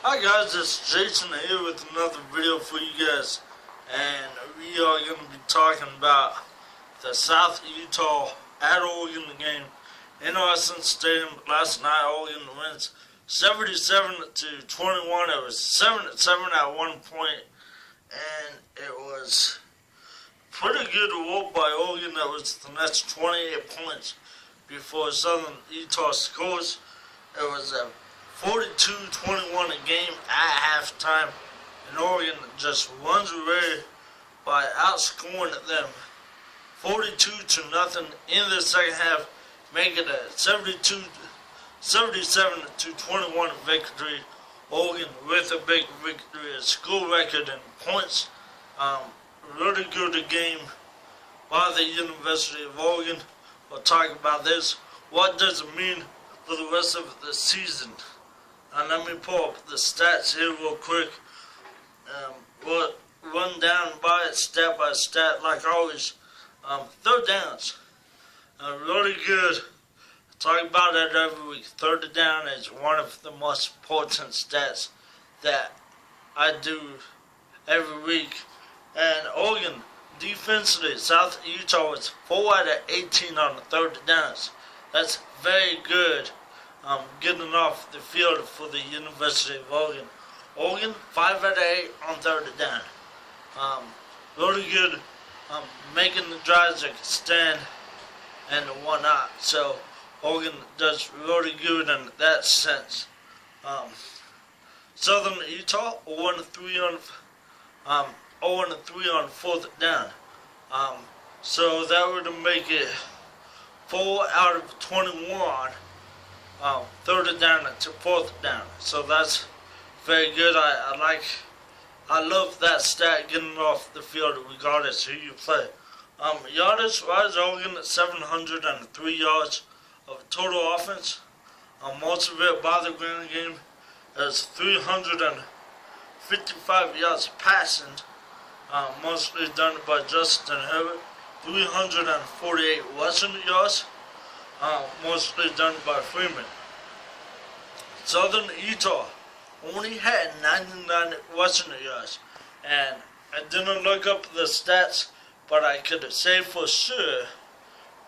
Hi guys, it's Jason here with another video for you guys, and we are going to be talking about the South Utah at Oregon game in Austin Stadium. Last night Oregon wins 77-21. It was 7-7 at one point, and it was pretty good work by Oregon. That was the next 28 points before Southern Utah scores. It was a 42-21 a game at halftime, and Oregon just runs away by outscoring them 42-0 in the second half, making it a 77-21 victory. Oregon with a big victory, a school record in points. Really good game by the University of Oregon. We'll talk about this. What does it mean for the rest of the season? And let me pull up the stats here real quick. We'll run down by it stat by stat like always. Third downs. Really good. I talk about that every week. Third down is one of the most important stats that I do every week. And Oregon, defensively, South Utah was 4 out of 18 on the third downs. That's very good. Getting off the field for the University of Oregon. Oregon, 5 out of 8 on third down. Really good, making the drives extend and whatnot. So Oregon does really good in that sense. Southern Utah, 0-3 on fourth down. So that would make it 4 out of 21. Third down to fourth down. So that's very good. I love that stat, getting off the field regardless who you play. Yardage wise, Oregon at 703 yards of total offense. Most of it by the ground game is 355 yards passing. Mostly done by Justin Herbert. 348 rushing yards. Mostly done by Freeman. Southern Utah only had 99 rushing yards, and I didn't look up the stats, but I could say for sure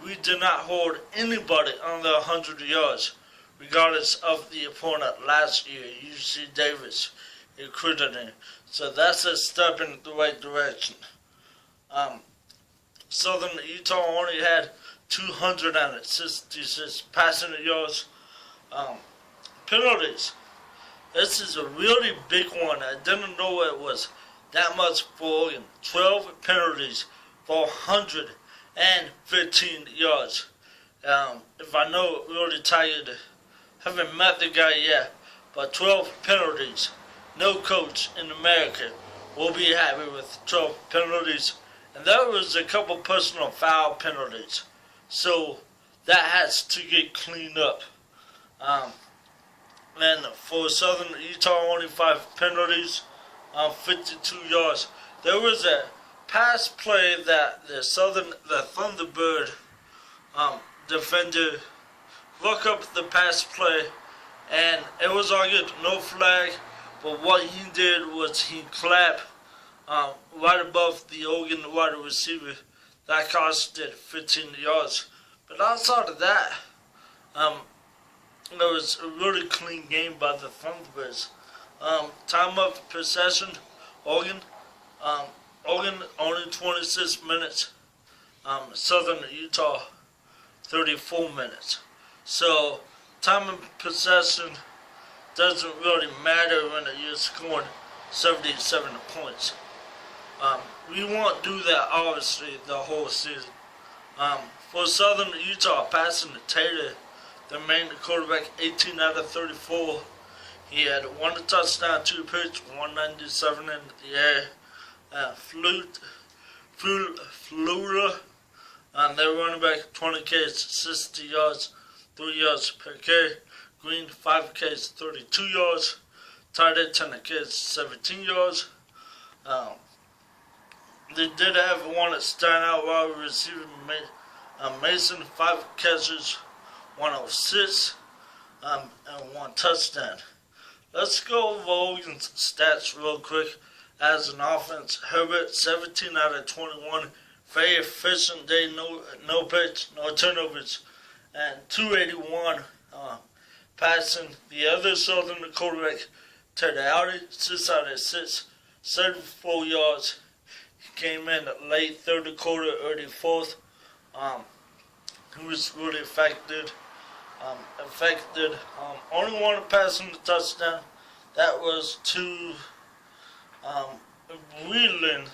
we did not hold anybody under 100 yards, regardless of the opponent last year. UC Davis recruited him, so that's a step in the right direction. Southern Utah only had 266 passing yards. Penalties. This is a really big one. I didn't know it was that much for Oregon. 12 penalties for 115 yards. If I know, really tired. Haven't met the guy yet, but 12 penalties. No coach in America will be happy with 12 penalties. And there was a couple personal foul penalties. So that has to get cleaned up. And for Southern Utah, only 5 penalties, 52 yards. There was a pass play that the Thunderbird defender looked up the pass play, and it was all good, no flag. But what he did was he clapped right above the Oregon wide receiver. That costed 15 yards. But outside of that, it was a really clean game by the Thunderbirds. Time of possession, Oregon only 26 minutes. Southern Utah, 34 minutes. So time of possession doesn't really matter when you're scoring 77 points. We won't do that, obviously, the whole season. For Southern Utah, passing to Taylor, the main quarterback, 18 out of 34. He had 1 touchdown, 2 picks, 197 in the air. Flula, and their running back, 20 carries, 60 yards, 3 yards per carry. Green, 5 carries, 32 yards. Tight end, 10 carries, 17 yards. They did have one standout wide receiver, Mason, 5 catches, 106, and 1 touchdown. let's go over Oregon's stats real quick. As an offense, Herbert 17 out of 21, very efficient day, no pitch, no turnovers, and 281 passing. The other Southern quarterback, Ted Howdy, 6 out of 6, 74 yards. He came in late third quarter, early fourth. He was really affected. Only one passing the touchdown. That was to Wheeling.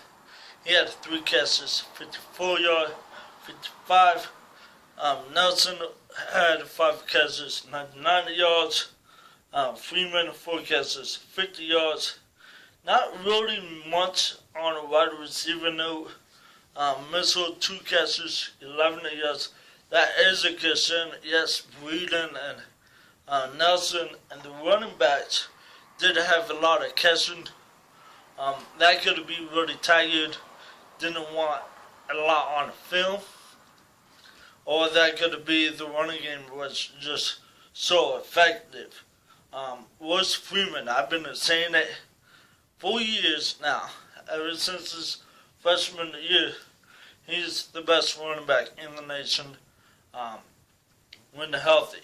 He had 3 catches, 54 yards, 55. Nelson had 5 catches, 99 yards. Freeman 4 catches, 50 yards. Not really much on a wide receiver note. Mitchell 2 catches, 11 yards. That is a concern. Yes, Wheeling and Nelson and the running backs did have a lot of catching. That could be really tired. Didn't want a lot on film. Or that could be the running game was just so effective. Was Freeman. I've been saying it for years now. Ever since his freshman year, he's the best running back in the nation when healthy.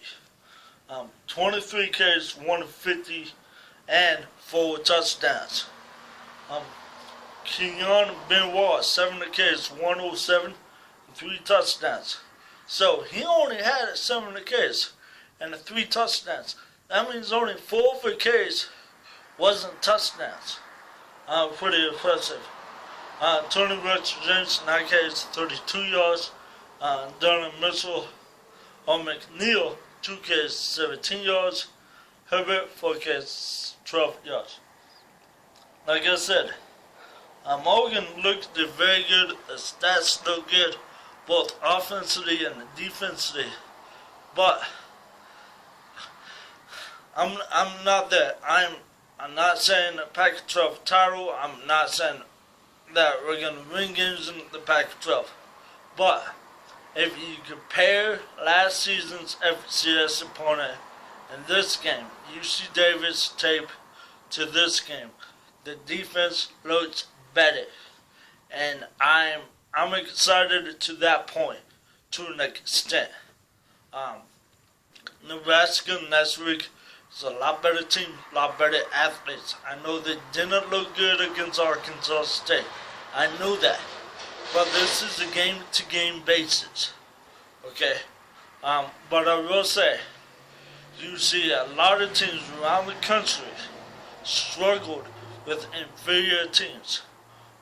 23 carries, 150, and 4 touchdowns. Kenyon Benoit, 7 carries, 107, and 3 touchdowns. So he only had 7 carries and 3 touchdowns. That means only 4 of the carries wasn't touchdowns. Pretty impressive. Tony James, 9 carries, 32 yards. Donald Mitchell or McNeil, 2 carries, 17 yards. Herbert, 4 carries, 12 yards. Like I said, Morgan looked very good. The stats look good, both offensively and defensively. But I'm not there. I'm not saying the Pac-12 title. I'm not saying that we're gonna win games in the Pac-12. But if you compare last season's FCS opponent in this game, UC Davis tape, to this game, the defense looks better, and I'm excited to that point, to an extent. Nebraska next week is a lot better team, a lot better athletes. I know they didn't look good against Arkansas State. I know that, but this is a game-to-game basis. Okay, but I will say, you see a lot of teams around the country struggled with inferior teams.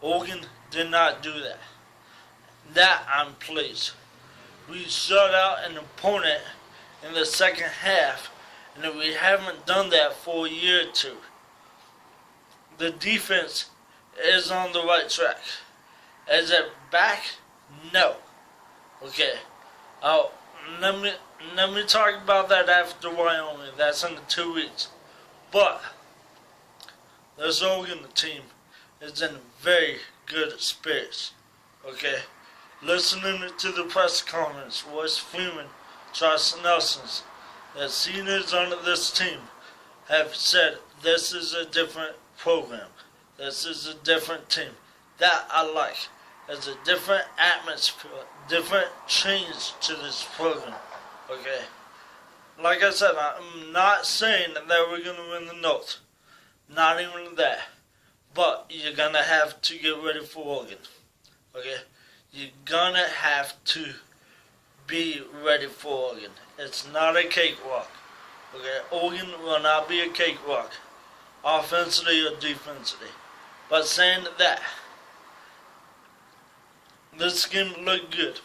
Oregon did not do that. That I'm pleased. We shut out an opponent in the second half, and we haven't done that for a year or two. The defense is on the right track. Is it back? No. Okay. Let me talk about that after Wyoming. That's in 2 weeks. But this Oregon team is in very good spirits. Okay. Listening to the press conference, Wes Freeman, Charles Nelson's, the seniors on this team have said this is a different program. This is a different team. That I like. There's a different atmosphere, different change to this program. Okay. Like I said, I'm not saying that we're going to win the North. Not even that. But you're going to have to get ready for Oregon. Okay. You're going to have to be ready for Oregon. It's not a cakewalk. Okay. Oregon will not be a cakewalk, offensively or defensively. But saying that, this game looked good.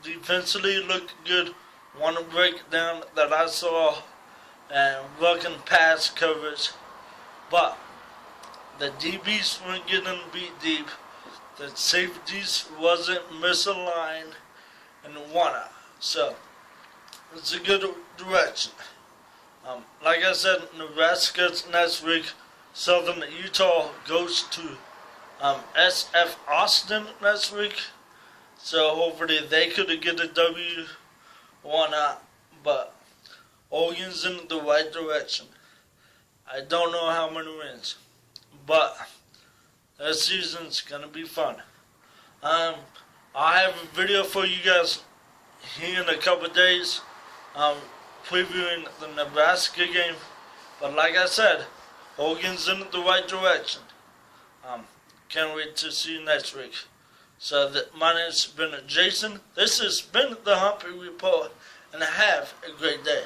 Defensively looked good. One breakdown that I saw and working pass coverage. But the DBs weren't getting beat deep. The safeties wasn't misaligned and whatnot. So it's a good direction. Like I said, Nebraska's next week. Southern Utah goes to SF Austin next week. So hopefully they could get a W. Why not? But Oregon's in the right direction. I don't know how many wins, but that season's gonna be fun. I have a video for you guys here in a couple of days, previewing the Nebraska game. But like I said, Oregon's in the right direction. Can't wait to see you next week. So my name's been Jason. This has been the Humphrey Report, and have a great day.